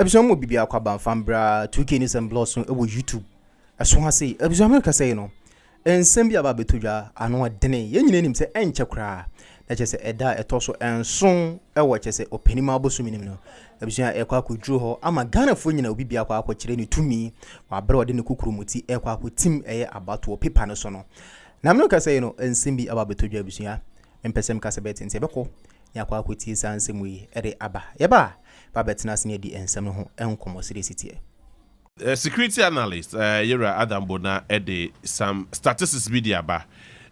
Ebiso mo bibia kwa banfambra 2K ni sem blogs no e YouTube. Eso ha sei ebiso America sei no. Ensem bia ba betodwa ano dene. Ye nyina nim se enche kra. Na che se eda etoso enson e wo che se openima abosu minim no. Ebiso e kwa akodru ho ama Ghana fo nyina obi bia kwa akokire ni tumi. Wa bre ode ne kukurumuti e kwa akotim eye abato paper no so no. Na mno ka sei no ensem bi aba betodwa ebiso ya. Empesem ka se betin se beko. Ya kwa akoti sansem wi ede aba. Yeba Babetina senior di ensem no ho enkomo city. Security analyst Yera Adam Bona ede some statistics media ba.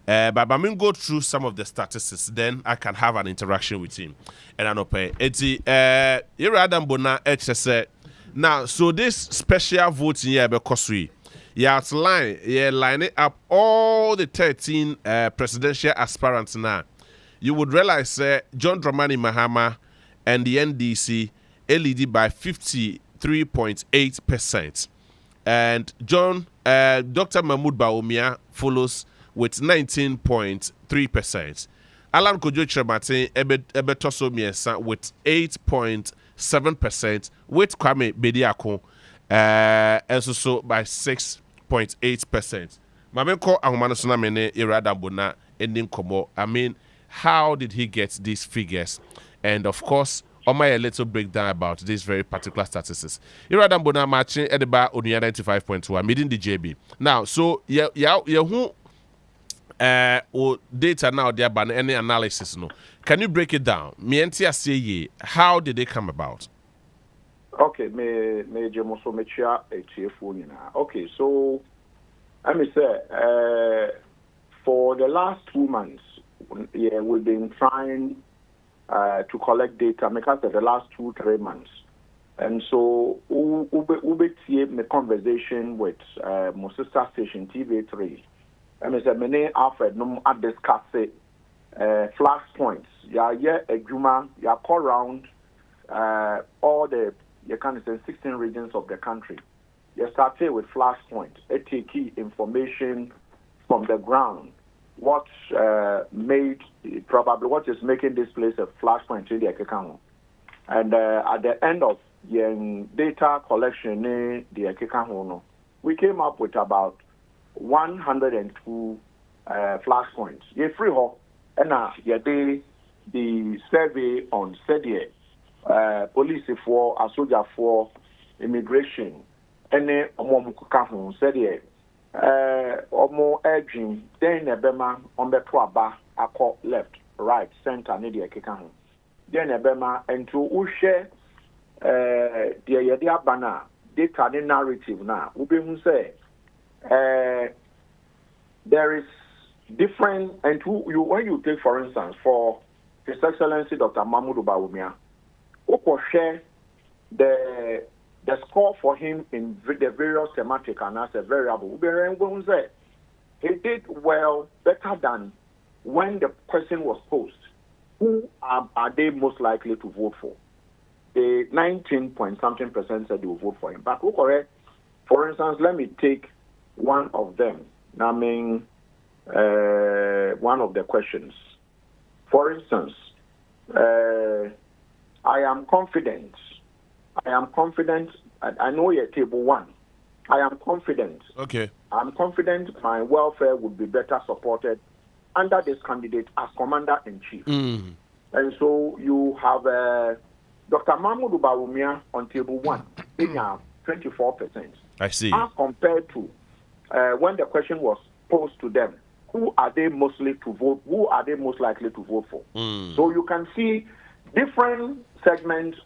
But I'm going to go through some of the statistics, then I can have an interaction with him. And I know pay. Yera Adam Bona said now, so this special voting here because we line it up all the 13 presidential aspirants now. You would realize John Dramani Mahama and the NDC leading by 53.8%. And Dr. Mahmoud Bawumia follows with 19.3%. Alan Kojo Chematin Ebetoso Miensa with 8.7%. With Kwame Bediako also by 6.8%. Mamenko Ahomanosuna Mene Iradambona ending Komo. I mean, how did he get these figures? And of course, on my little breakdown about these very particular statistics. Iradam Bona matching at about 95.1, meeting the JB. Now, so who data now there by any analysis no. Can you break it down? How did they come about? Okay, me Jemoso Mechia Okay, so let me say for the last 2 months, we've been trying to collect data, because of the last 2-3 months. And so, we the conversation with my sister station TV3. And I said, many Alfred, no, I discuss it, flashpoints. A Juma, call around all the, 16 regions of the country. You started with flashpoints. It take key information from the ground. What is making this place a flashpoint in the Ekekamo. And at the end of the data collection the Ekekamo, we came up with about 102 flashpoints. Ye free ho, and the survey on SEDIE, police for, a soldier for, immigration, and then SEDIE. More edging, then a bema on the Twaba, a call left, right, center, Nidia Kikan. Then a bema and to Ushe, the Yadia Bana, data the narrative now. We say, there is different, and when you take, for instance, for His Excellency Dr. Mahmoud Bawumia, who share the score for him in the various thematic and as a variable, he did well, better than when the question was posed. Who are they most likely to vote for? The 19-point-something% said they will vote for him. But who correct? For instance, let me take one of them. I mean, one of the questions. For instance, I am confident. I know you're table one. I am confident. Okay. I'm confident my welfare would be better supported under this candidate as commander-in-chief. Mm. And so you have Dr. Mahmoud Bawumia on table one, being 24%. I see. As compared to when the question was posed to them, who are they mostly to vote? Who are they most likely to vote for? Mm. So you can see different segments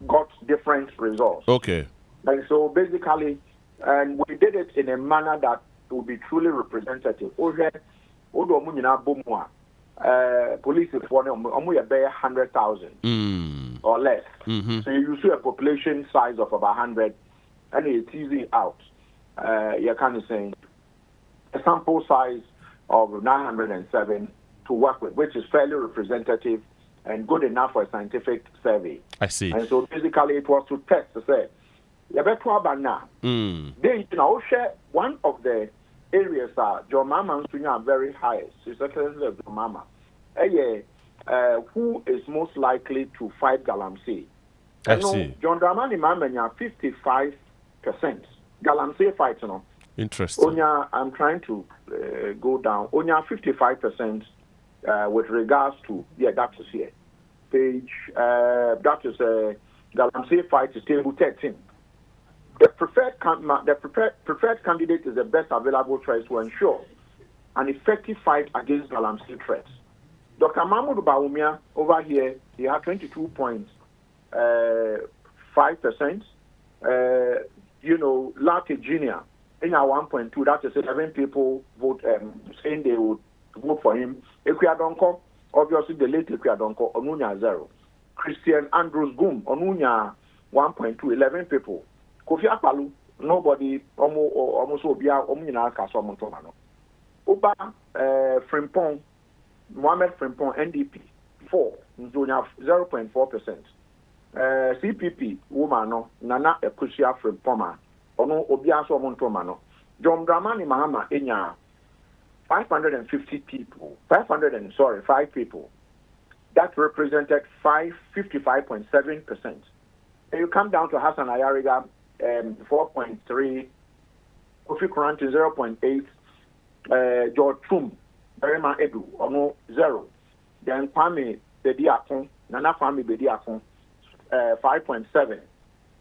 got different results. Okay. And so basically, and we did it in a manner that will be truly representative. Police for 100,000 or less. Mm-hmm. So you see a population size of about 100, and it's easy out. You're kind of saying a sample size of 907 to work with, which is fairly representative and good enough for a scientific survey. I see. And so basically it was to test to say, they share one of the areas are John Mama are very high. His Excellency of John Mama. Who is most likely to fight Galamsey? I see. John Dramani Mahama 55%. Galamsey fight, no. Interesting. Onya, I'm trying to go down. Onya 55% with regards to, that is here. Page, that is Galamsey fight is table 13. The preferred candidate is the best available choice to ensure an effective fight against Galamsey threats. Dr. Mahmoud Bawumia over here, he had 22.5%. Latte Jr. in our 1.2, that is 11 people vote saying they would vote for him. Ekwiadonko, obviously the late Ekwiadonko, Onunya 0. Christian Andrews Goom, Onunya 1.2, 11 people. Kofi Akpalu, nobody, almost Obia, Omunya Kasomontomano. Oba Frimpong, Mohamed Frimpong, NDP, 4, Nzonya 0.4%. CPP, woman, Nana Ekusia Frimpoma, Ono Obia Somontomano. John Dramani Mahama, Enya, 550 people, 5 people. That represented 55.7%. And you come down to Hassan Ayariga, 4.3, Kofi Kuranti 0.8, George Trum, Berema Edu, Ono 0. Then Kwame Bediakon, Nana Kwame Bediakon, 5.7.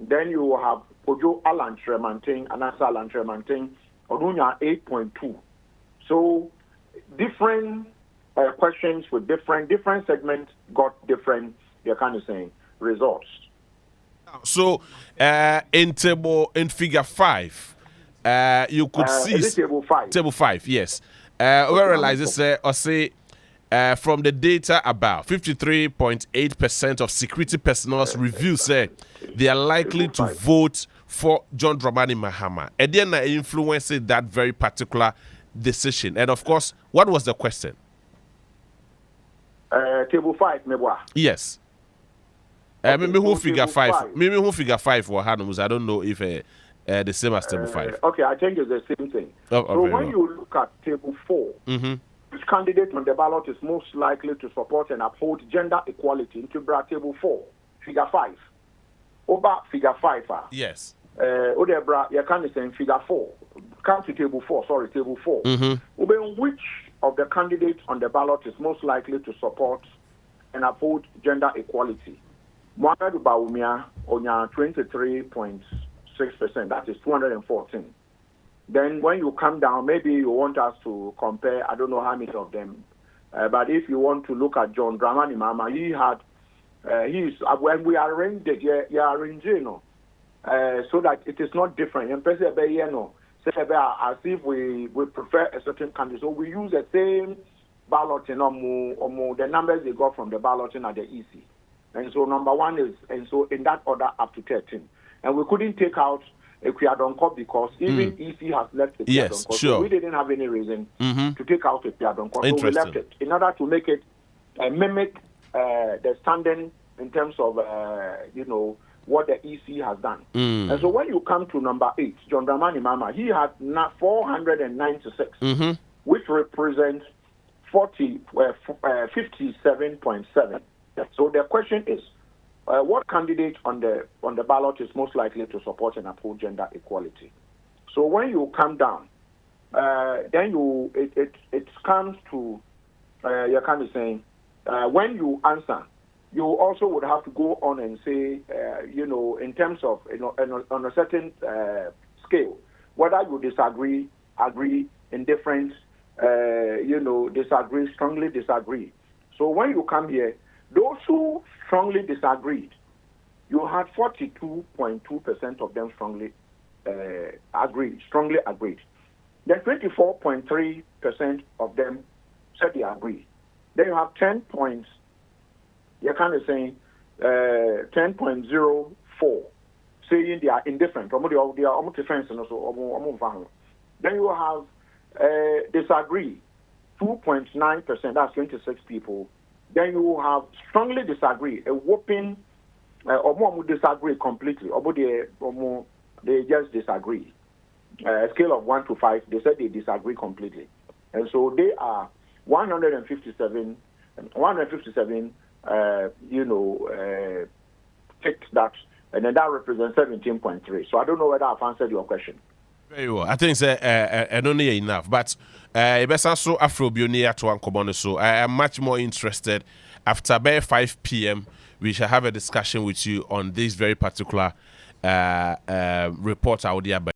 Then you have Ojo Alan Tremanting, Anasa Alan Tremanting, Onunya 8.2. So different questions with different segments got different, results. So in figure 5, you could see is it table 5. Table 5, yes. We realize this from the data about 53.8% of security personnel review say they are likely to vote for John Dramani Mahama. And then influence that very particular decision. And of course, what was the question? Table 5, Mebwa. Yes. Maybe who figure 5? Maybe who figure 5 or Hanums? I don't know if the same as table 5. Okay, I think it's the same thing. So when you look at table 4, which candidate on the ballot is most likely to support and uphold gender equality? Into table 4, figure 5. Oba figure 5. Yes. Odebra, you can say figure 4. Come to table 4. Sorry, table 4. Which of the candidates on the ballot is most likely to support and uphold gender equality? Mohamed Bawumia on 23.6%. That is 214. Then when you come down, maybe you want us to compare, I don't know how many of them, but if you want to look at John Dramani Mahama, when we arranged it, so that it is not different. As if we prefer a certain candidate. So we use the same balloting, the numbers they got from the balloting at the EC. And so number 1 is, and so in that order up to 13. And we couldn't take out Ekwiadonko because even EC has left Ekwiadonko. Yes, sure. So we didn't have any reason to take out Ekwiadonko. So we left it in order to make it mimic the standing in terms of, what the EC has done. And so when you come to number 8, John Dramani Mahama, he had 496, which represents 57.7. So the question is, what candidate on the ballot is most likely to support and uphold gender equality? So when you come down, then it comes to you're kind of saying when you answer, you also would have to go on and say, in terms of on a certain scale, whether you disagree, agree, indifferent, disagree, strongly disagree. So when you come here, those who strongly disagreed, you had 42.2% of them strongly agreed. Then 24.3% of them said they agree. Then you have 10 points. You're kind of saying 10.04 saying they are indifferent. They are almost different. Then you have disagree, 2.9%. That's 26 people. Then you have strongly disagree, a whopping, or more disagree completely, or they just disagree. A scale of 1 to 5, they said they disagree completely. And so they are 157 ticked that, and then that represents 17.3. So I don't know whether I've answered your question. Very well. I think it's only enough. But so Afro-Bionia to Ankobono, so I am much more interested after about 5 p.m. We shall have a discussion with you on this very particular report out there.